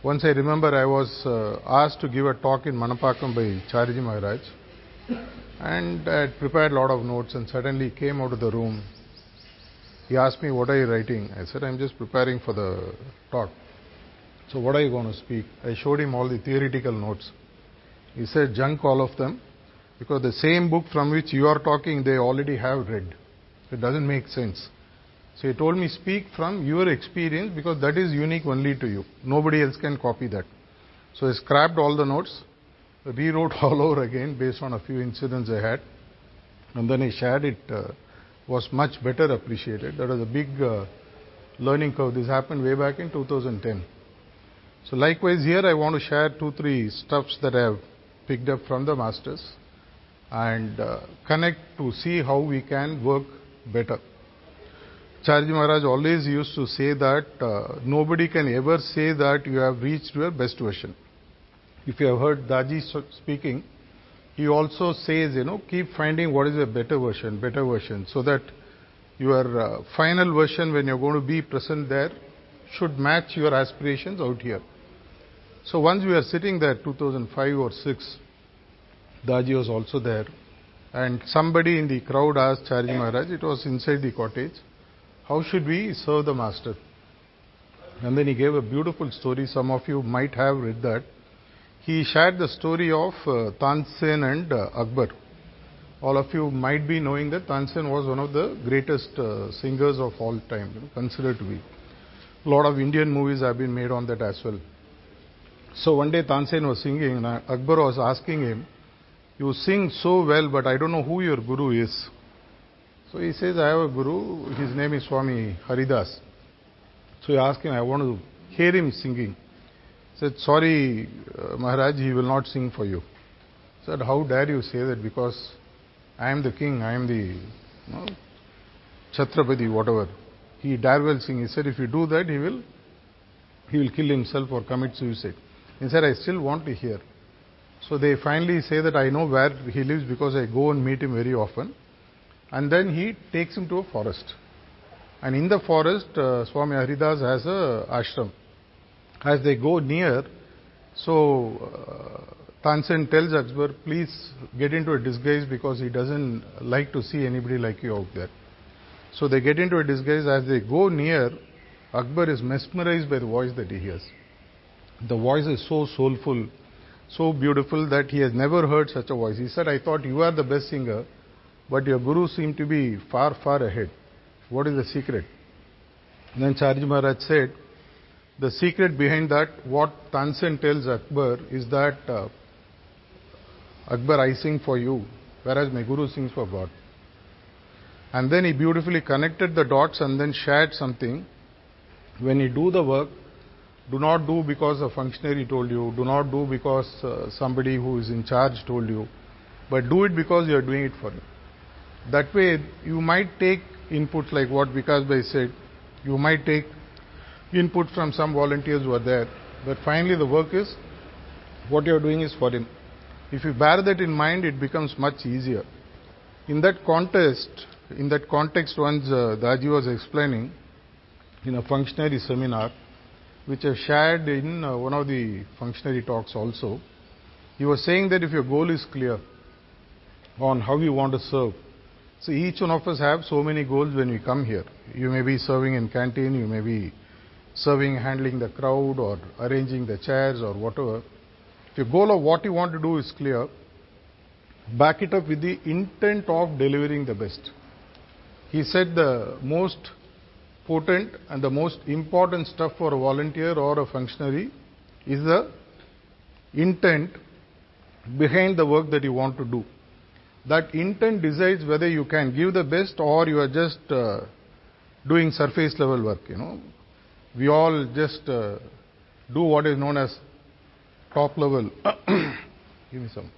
Once I remember I was asked to give a talk in Manapakam by Chariji Maharaj, and I had prepared a lot of notes, and suddenly he came out of the room. He asked me, "What are you writing?" I said, "I'm just preparing for the talk." "So what are you going to speak?" I showed him all the theoretical notes. He said, "Junk all of them, because the same book from which you are talking, they already have read. It doesn't make sense." So he told me, "Speak from your experience, because that is unique only to you. Nobody else can copy that." So I scrapped all the notes, rewrote all over again based on a few incidents I had, and then I shared it. Was much better appreciated. That was a big learning curve. This happened way back in 2010. So likewise here I want to share 2-3 stuffs that I have picked up from the masters and connect to see how we can work better. Charji Maharaj always used to say that nobody can ever say that you have reached your best version. If you have heard Daji speaking, he also says, keep finding what is a better version, so that your final version, when you're going to be present there, should match your aspirations out here. So once we were sitting there, 2005 or 6, Daji was also there, and somebody in the crowd asked Charji Maharaj, it was inside the cottage, how should we serve the master? And then he gave a beautiful story. Some of you might have read that. He shared the story of Tansen and Akbar. All of you might be knowing that Tansen was one of the greatest singers of all time, considered to be. A lot of Indian movies have been made on that as well. So one day Tansen was singing, and Akbar was asking him, "You sing so well, but I don't know who your guru is." So he says, "I have a guru, his name is Swami Haridas." So he asked him, "I want to hear him singing." He said, "Sorry, Maharaj, he will not sing for you." He said, "How dare you say that? Because I am the king, I am the Chhatrapati, whatever. He dare well sing." He said, "If you do that, he will kill himself or commit suicide." He said, "I still want to hear." So they finally say that I know where he lives because I go and meet him very often. And then he takes him to a forest. And in the forest, Swami Haridas has a ashram. As they go near, so Tansen tells Akbar, "Please get into a disguise because he doesn't like to see anybody like you out there." So they get into a disguise. As they go near, Akbar is mesmerized by the voice that he hears. The voice is so soulful, so beautiful that he has never heard such a voice. He said, "I thought you are the best singer, but your guru seemed to be far, far ahead. What is the secret?" And then Charji Maharaj said, the secret behind that, what Tansen tells Akbar is that, "Akbar, I sing for you, whereas my guru sings for God." And then he beautifully connected the dots and then shared something. When you do the work, do not do because a functionary told you, do not do because somebody who is in charge told you, but do it because you are doing it for him. That way, you might take input like what Vikas Bhai said. You might take input from some volunteers who are there, but finally the work is, what you are doing is for him. If you bear that in mind, it becomes much easier. In that context, once Daji was explaining in a functionary seminar, which I shared in one of the functionary talks also, he was saying that if your goal is clear on how you want to serve, so each one of us have so many goals when we come here. You may be serving in canteen, you may be serving, handling the crowd or arranging the chairs or whatever. If your goal of what you want to do is clear, back it up with the intent of delivering the best. He said the most potent and the most important stuff for a volunteer or a functionary is the intent behind the work that you want to do. That intent decides whether you can give the best or you are just doing surface level work. We all just do what is known as top level. Give me some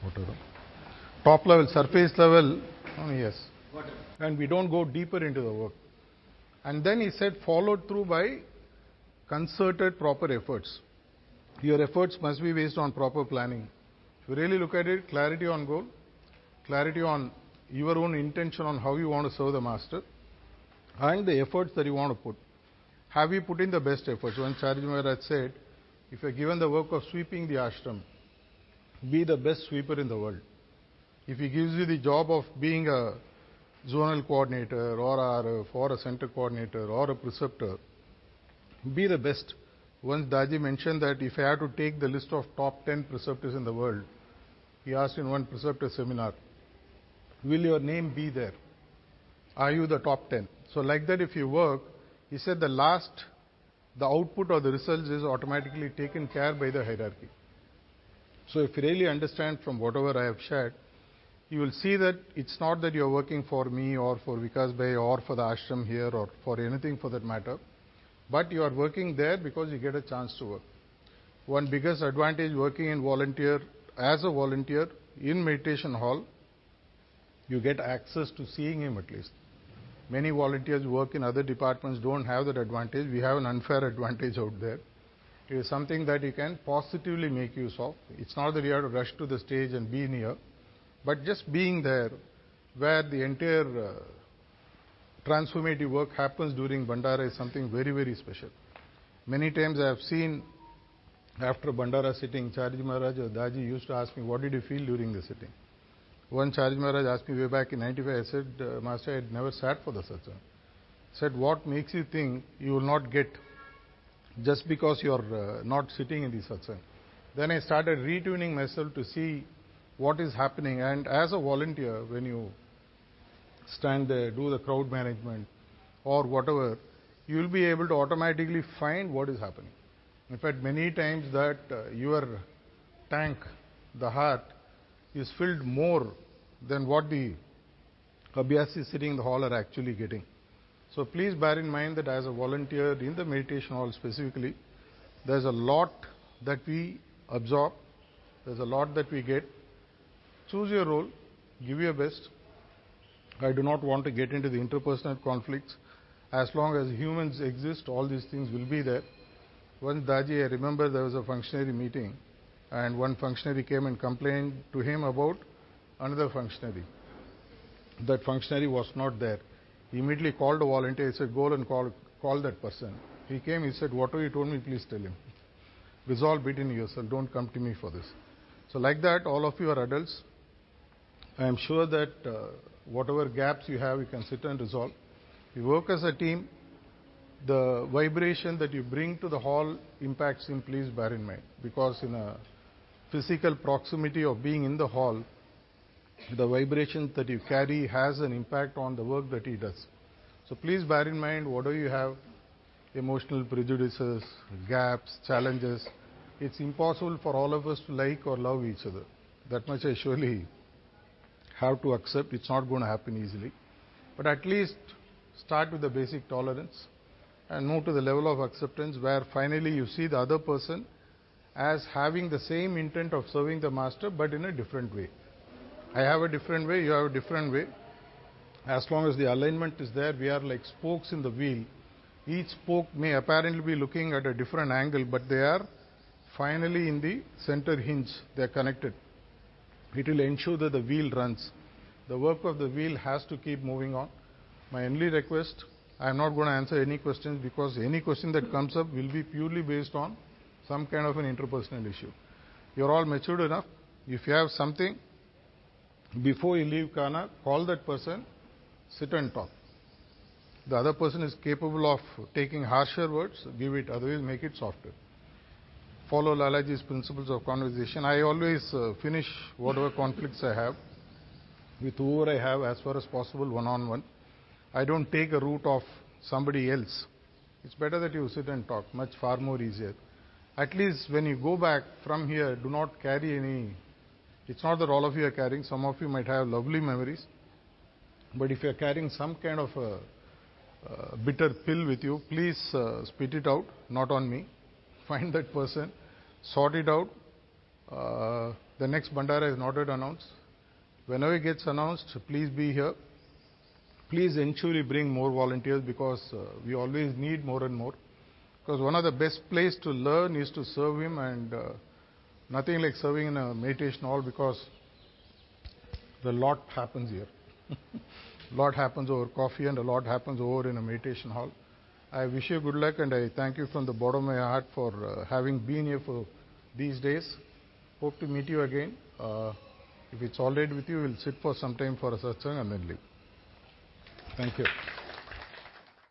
water. Top level, surface level. Oh, yes. And we don't go deeper into the work. And then he said, followed through by concerted proper efforts. Your efforts must be based on proper planning. If you really look at it, clarity on goal, clarity on your own intention on how you want to serve the master, and the efforts that you want to put. have we put in the best efforts? When Charji Maharaj said, if you are given the work of sweeping the ashram, be the best sweeper in the world. If he gives you the job of being a zonal coordinator or a center coordinator or a preceptor, be the best. Once Daji mentioned that if I had to take the list of top 10 preceptors in the world, he asked in one preceptor seminar, will your name be there? Are you the top 10? So like that if you work, he said the output or the results is automatically taken care by the hierarchy. So if you really understand from whatever I have shared, you will see that it's not that you're working for me or for Vikas Bhai or for the ashram here or for anything for that matter, but you are working there because you get a chance to work. One biggest advantage working as a volunteer in meditation hall, you get access to seeing him at least. Many volunteers who work in other departments don't have that advantage. We have an unfair advantage out there. It is something that you can positively make use of. It's not that you have to rush to the stage and be near, but just being there where the entire transformative work happens during Bandara is something very, very special. Many times I have seen after Bandara sitting, Charji Maharaj or Daji used to ask me, what did you feel during the sitting? One Charji Maharaj asked me way back in 95, I said, Master, I had never sat for the satsang. I said, what makes you think you will not get just because you are not sitting in the satsang? Then I started retuning myself to see what is happening, and as a volunteer, when you stand there, do the crowd management or whatever, you will be able to automatically find what is happening. In fact, many times that your tank, the heart, is filled more than what the abhyasis sitting in the hall are actually getting. So please bear in mind that as a volunteer in the meditation hall specifically, there's a lot that we absorb, there's a lot that we get. Choose your role, give your best. I do not want to get into the interpersonal conflicts. As long as humans exist, all these things will be there. Once Daji, I remember there was a functionary meeting, and one functionary came and complained to him about another functionary. That functionary was not there. He immediately called a volunteer. He said, go and call that person. He came, he said, whatever you told me, please tell him. Resolve between yourself. Don't come to me for this. So like that, all of you are adults. I am sure that whatever gaps you have, you can sit and resolve. You work as a team. The vibration that you bring to the hall impacts him, please bear in mind. Because in a physical proximity of being in the hall, the vibration that you carry has an impact on the work that he does. So please bear in mind whatever you have, emotional prejudices, gaps, challenges. It's impossible for all of us to like or love each other. That much I surely have to accept. It's not going to happen easily. But at least start with the basic tolerance and move to the level of acceptance where finally you see the other person as having the same intent of serving the master but in a different way. I have a different way, you have a different way. As long as the alignment is there, we are like spokes in the wheel. Each spoke may apparently be looking at a different angle, but they are finally in the center hinge. They are connected. It will ensure that the wheel runs. The work of the wheel has to keep moving on. My only request, I am not going to answer any questions because any question that comes up will be purely based on some kind of an interpersonal issue. You are all matured enough. If you have something, before you leave Kanha, call that person, sit and talk. The other person is capable of taking harsher words, give it, otherwise make it softer. Follow Lalaji's principles of conversation. I always finish whatever conflicts I have with whoever I have as far as possible one-on-one. I don't take a route of somebody else. It's better that you sit and talk, much far more easier. At least when you go back from here, do not carry any. It's not that all of you are carrying. Some of you might have lovely memories. But if you are carrying some kind of a bitter pill with you, please spit it out, not on me. Find that person, sort it out. The next Bandara is not yet announced. Whenever it gets announced, please be here. Please ensure you bring more volunteers because we always need more and more. Because one of the best place to learn is to serve him, and nothing like serving in a meditation hall because a lot happens here. A lot happens over coffee and a lot happens over in a meditation hall. I wish you good luck, and I thank you from the bottom of my heart for having been here for these days. Hope to meet you again. If it's all right with you, we'll sit for some time for a satsang and then leave. Thank you.